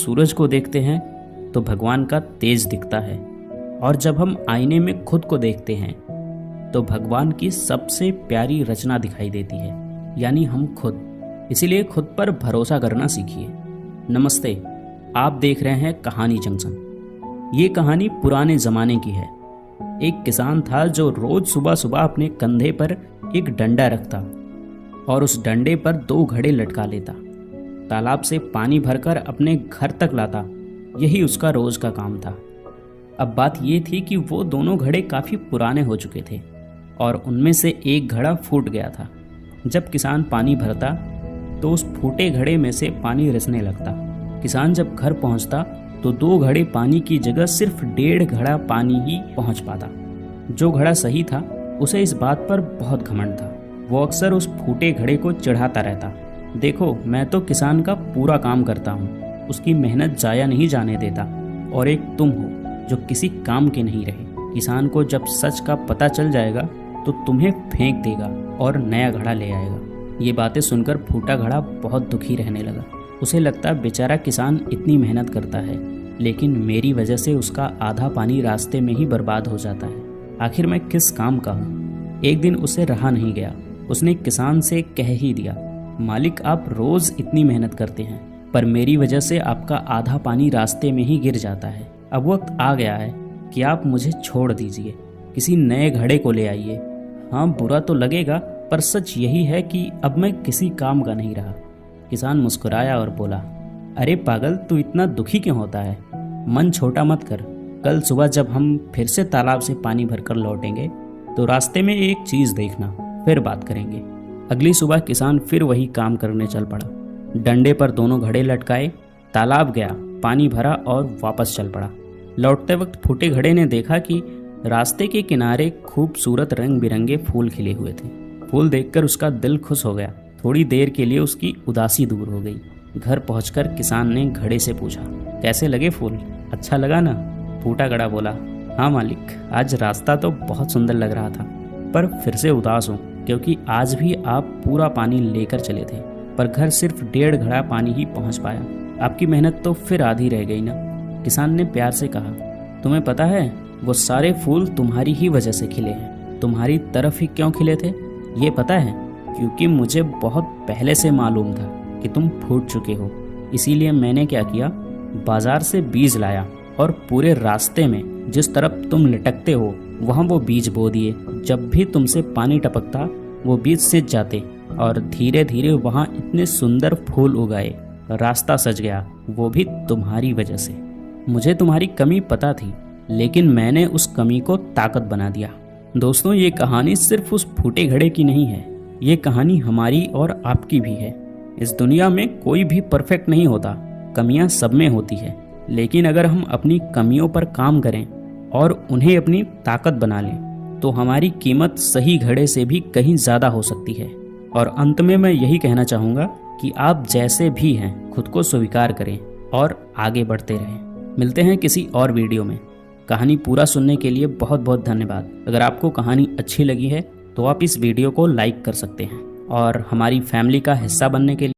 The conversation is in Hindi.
सूरज को देखते हैं तो भगवान का तेज दिखता है, और जब हम आईने में खुद को देखते हैं तो भगवान की सबसे प्यारी रचना दिखाई देती है, यानी हम खुद। इसीलिए खुद पर भरोसा करना सीखिए। नमस्ते, आप देख रहे हैं कहानी जंक्शन। ये कहानी पुराने ज़माने की है। एक किसान था जो रोज सुबह सुबह अपने कंधे पर एक डंडा रखता और उस डंडे पर 2 घड़े लटका लेता। तालाब से पानी भरकर अपने घर तक लाता। यही उसका रोज का काम था। अब बात ये थी कि वो दोनों घड़े काफ़ी पुराने हो चुके थे और उनमें से एक घड़ा फूट गया था। जब किसान पानी भरता तो उस फूटे घड़े में से पानी रिसने लगता। किसान जब घर पहुंचता तो 2 घड़े पानी की जगह सिर्फ 1.5 घड़ा पानी ही पहुंच पाता। जो घड़ा सही था उसे इस बात पर बहुत घमंड था। वो अक्सर उस फूटे घड़े को चिढ़ाता रहता। देखो, मैं तो किसान का पूरा काम करता हूँ, उसकी मेहनत जाया नहीं जाने देता, और एक तुम हो जो किसी काम के नहीं रहे। किसान को जब सच का पता चल जाएगा तो तुम्हें फेंक देगा और नया घड़ा ले आएगा। ये बातें सुनकर फूटा घड़ा बहुत दुखी रहने लगा। उसे लगता बेचारा किसान इतनी मेहनत करता है, लेकिन मेरी वजह से उसका आधा पानी रास्ते में ही बर्बाद हो जाता है। आखिर मैं किस काम का हूँ। एक दिन उसे रहा नहीं गया। उसने किसान से कह ही दिया, मालिक, आप रोज इतनी मेहनत करते हैं, पर मेरी वजह से आपका आधा पानी रास्ते में ही गिर जाता है। अब वक्त आ गया है कि आप मुझे छोड़ दीजिए, किसी नए घड़े को ले आइए। हाँ, बुरा तो लगेगा, पर सच यही है कि अब मैं किसी काम का नहीं रहा। किसान मुस्कुराया और बोला, अरे पागल, तू इतना दुखी क्यों होता है? मन छोटा मत कर। कल सुबह जब हम फिर से तालाब से पानी भरकर लौटेंगे तो रास्ते में एक चीज़ देखना, फिर बात करेंगे। अगली सुबह किसान फिर वही काम करने चल पड़ा। डंडे पर दोनों घड़े लटकाए, तालाब गया, पानी भरा और वापस चल पड़ा। लौटते वक्त फूटे घड़े ने देखा कि रास्ते के किनारे खूबसूरत रंग बिरंगे फूल खिले हुए थे। फूल देखकर उसका दिल खुश हो गया। थोड़ी देर के लिए उसकी उदासी दूर हो गई। घर पहुंचकर किसान ने घड़े से पूछा, कैसे लगे फूल? अच्छा लगा ना? फूटा घड़ा बोला, हाँ मालिक, आज रास्ता तो बहुत सुंदर लग रहा था, पर फिर से उदास हूँ क्योंकि आज भी आप पूरा पानी लेकर चले थे, पर घर सिर्फ 1.5 घड़ा पानी ही पहुंच पाया। आपकी मेहनत तो फिर आधी रह गई ना। किसान ने प्यार से कहा, तुम्हें पता है, वो सारे फूल तुम्हारी ही वजह से खिले हैं। तुम्हारी तरफ ही क्यों खिले थे ये पता है? क्योंकि मुझे बहुत पहले से मालूम था कि तुम फूट चुके हो। इसीलिए मैंने क्या किया, बाजार से बीज लाया और पूरे रास्ते में जिस तरफ तुम लटकते हो वहाँ वो बीज बो दिए। जब भी तुमसे पानी टपकता वो बीज सिंच जाते और धीरे धीरे वहाँ इतने सुंदर फूल उगाए। रास्ता सज गया, वो भी तुम्हारी वजह से। मुझे तुम्हारी कमी पता थी, लेकिन मैंने उस कमी को ताकत बना दिया। दोस्तों, ये कहानी सिर्फ उस फूटे घड़े की नहीं है, ये कहानी हमारी और आपकी भी है। इस दुनिया में कोई भी परफेक्ट नहीं होता, कमियां सब में होती है, लेकिन अगर हम अपनी कमियों पर काम करें और उन्हें अपनी ताकत बना लें तो हमारी कीमत सही घड़े से भी कहीं ज़्यादा हो सकती है। और अंत में मैं यही कहना चाहूँगा कि आप जैसे भी हैं खुद को स्वीकार करें और आगे बढ़ते रहें। मिलते हैं किसी और वीडियो में। कहानी पूरा सुनने के लिए बहुत बहुत धन्यवाद। अगर आपको कहानी अच्छी लगी है तो आप इस वीडियो को लाइक कर सकते हैं और हमारी फैमिली का हिस्सा बनने के लिए